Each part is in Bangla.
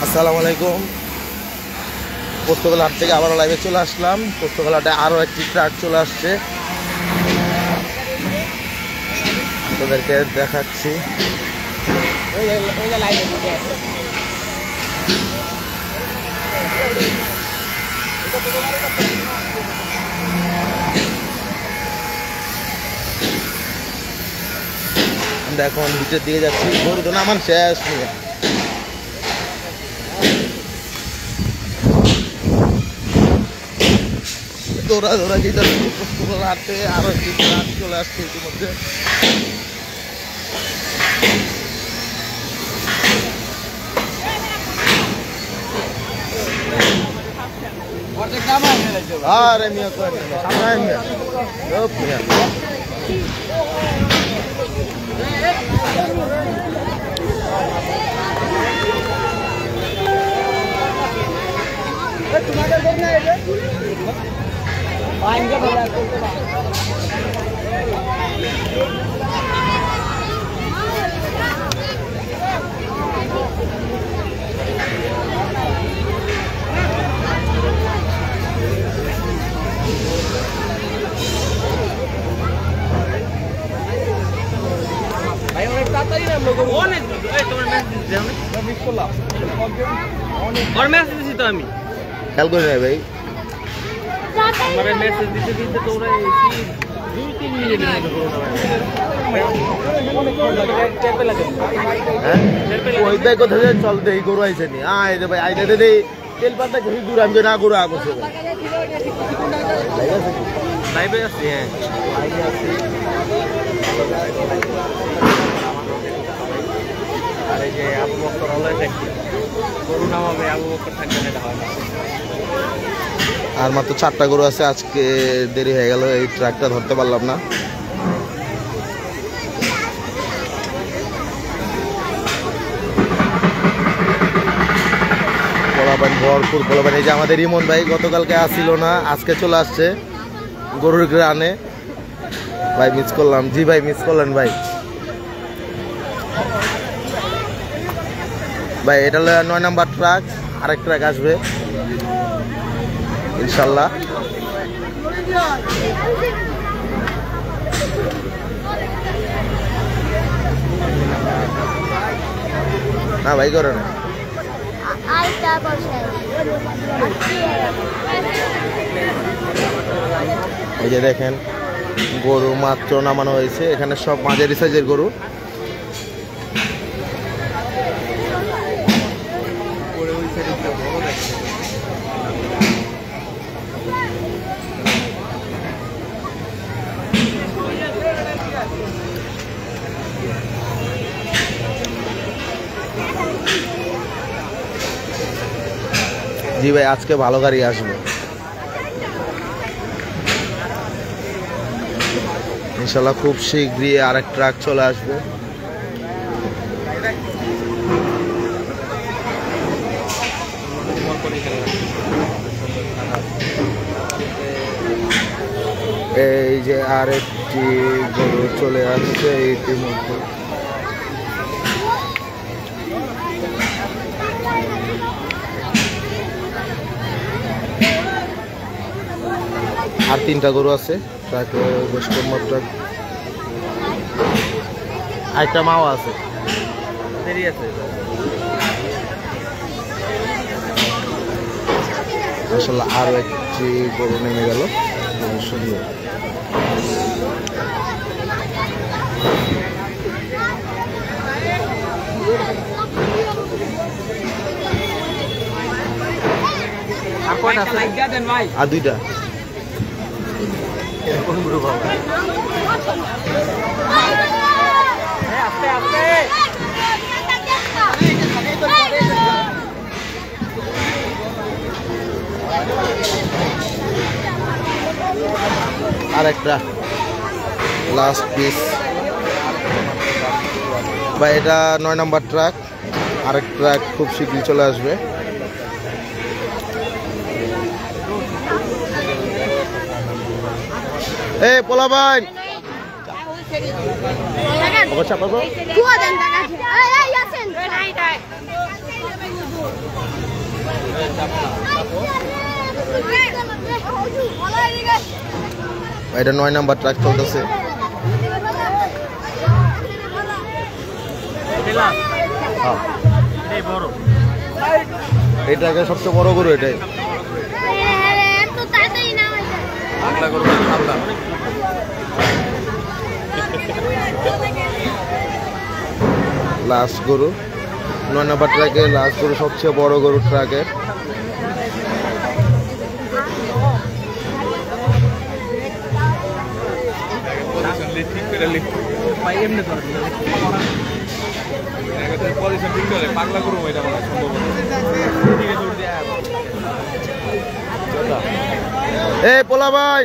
আসসালামু আলাইকুম। পোস্তগোলা হাট থেকে আবারও লাইভে চলে আসলাম। পোস্তগোলাতে আরও একটি ট্রাক চলে আসছে, আপনাদেরকে দেখাচ্ছি। আমরা এখন ভিতরের দিকে যাচ্ছি। গরু তো নামান শেষ নিয়ে দৌড়া দৌড়া যেটা হাঁটতে আরো একটি ট্রাক চলে আসছে ইতিমধ্যে। আরে মিয়া মিয়া আমি খেয়াল করে নেই ভাই, মেসেজ দিতে দিতে তো ওরা 2-3 মিনিট ওই ভাই কোথায় চলতে এই গরু আইসে নি আয় রে ভাই আইতে দে তেল পাতা কিছু দূর আমি না গরু আগছে লাইভে আছি। হ্যাঁ লাইভে আছি। আর এই যে আবু বকর হলো দেখি গরু নামাবে, আবু বকর থাকবে না হয় না। আর মাত্র 4টা গরু আছে, আজকে দেরি হয়ে গেল, এই ট্রাকটা ধরতে পারলাম না। পোলাপান ভরপুর পোলাপান। এই যে আমাদের ইমন ভাই গতকালকে আসছিল না, আজকে চলে আসছে গরুর গ্রানে। ভাই মিস করলাম। জি ভাই মিস করলেন ভাই। ভাই এটা হলো 9 নাম্বার ট্রাক, আরেক ট্রাক আসবে ইনশাল্লাহ। না ভাই করে না। এই যে দেখেন গরু মাত্র নামানো হয়েছে, এখানে সব মাঝারি সাইজের গরু। জি ভাই আজকে ভালো গাড়ি আসবে ইনশাল্লাহ, খুব শীঘ্রই আরেক ট্রাক চলে আসবে। এই যে আরেকটি গরু চলে আসছে ইতিমধ্যে। আর 3টা গরু আছে ট্রাকে, আরেকটা মাও আছে, দেরি আছে। আসলে আরো একটি গরু নেমে গেল সুন্দর। আর 2টা আর একটা লাস্ট পিস। বা এটা 9 নাম্বার ট্রাক, আরেক ট্রাক খুব শীঘ্রই চলে আসবে। এ পোলা ভাই এটা 9 নাম্বার ট্রাক চলতেছে। হ্যাঁ এই ট্রাকের সবচেয়ে বড় গরু এটাই। লাস্ট গরু 9 নাম্বার ট্রাকে লাস্ট গরু সবচেয়ে বড় গরু ট্রাকের। এই পোলা ভাই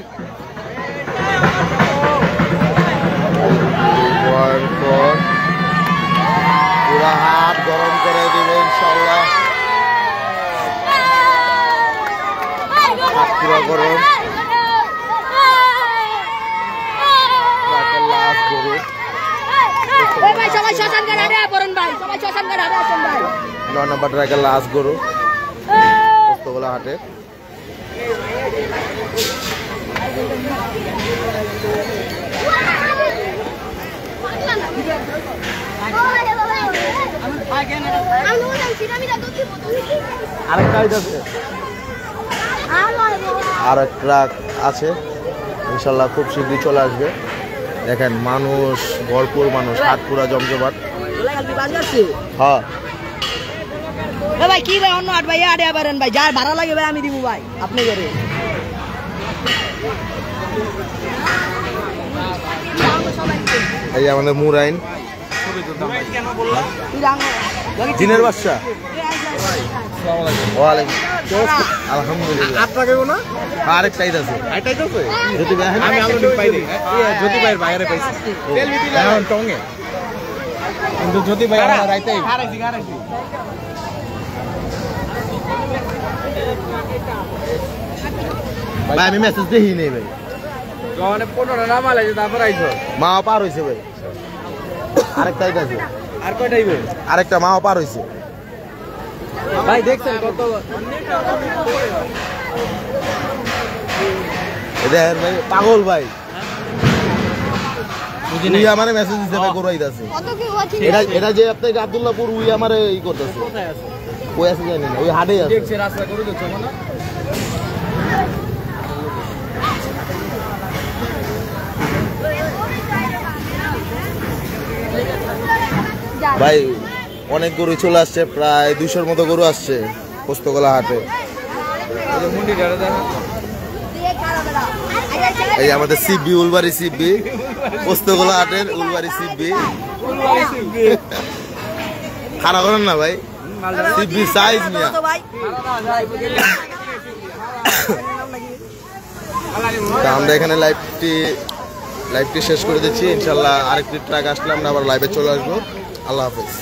পুরা হাত গরম করে দিবে ইনশাল্লাহ। হাত পুরা গরম। লাস্ট গরু 9 নাম্বার ট্রাকের লাস্ট গরু পোস্তগোলা হাটে। আর এক ট্রাক আছে ইনশাল্লাহ খুব শীঘ্রই চলে আসবে। দেখেন মানুষ ভরপুর, মানুষ হাট পুরা জমজমাট। হ্যাঁ ভাই কি ভাই অন্য হাট ভাই আড়ে পারেন ভাই, যার ভাড়া লাগে ভাই আমি দিব ভাই আপনি করে। এই আমাদের মুরাইন জিনের বাদশা। আলহামদুলিল্লাহ আরেক সাইড আছে জ্যোতি ভাই। আমি জ্যোতি ভাইয়ের বাইরে পাইছি টঙ্গে, কিন্তু জ্যোতি ভাই রাইতেই ভাই আমি মেসেজ দেখি নেই ভাই। 15টা নাম আলাইছে তারপর আইছো। মা পার হইছে ভাই, আরেকটা আছে। আর কয়টা আইবে? আরেকটা মা পার হইছে ভাই দেখছেন কত দেখেন ভাই, পাগল ভাই। উই আমারে মেসেজ দিছে ভাই গরু আইতাছে। এটা যে আপনাকে আব্দুল্লাহপুর উই আমারে ই করতেছে। কোথায় আছে? কই আছে জানি না, ওই হাটে আছে। দেখছে রাস্তা করে দিচ্ছ না। ভাই অনেক গরু চলে আসছে, প্রায় 200-র মতো গরু আসছে পোস্তগোলা হাটে। এই আমাদের সিবি উলবাড়ি সিবি, পোস্তগোলা হাটের উলবাড়ি সিবি। খারাপ করেন না ভাই, সিবি সাইজ নিয়া। আমরা এখানে লাইভটি শেষ করে দিচ্ছি। ইনশাল্লাহ আরেকটি ট্রাক আসলে আমরা আবার লাইভে চলে আসবো। আল্লাহ হাফেজ।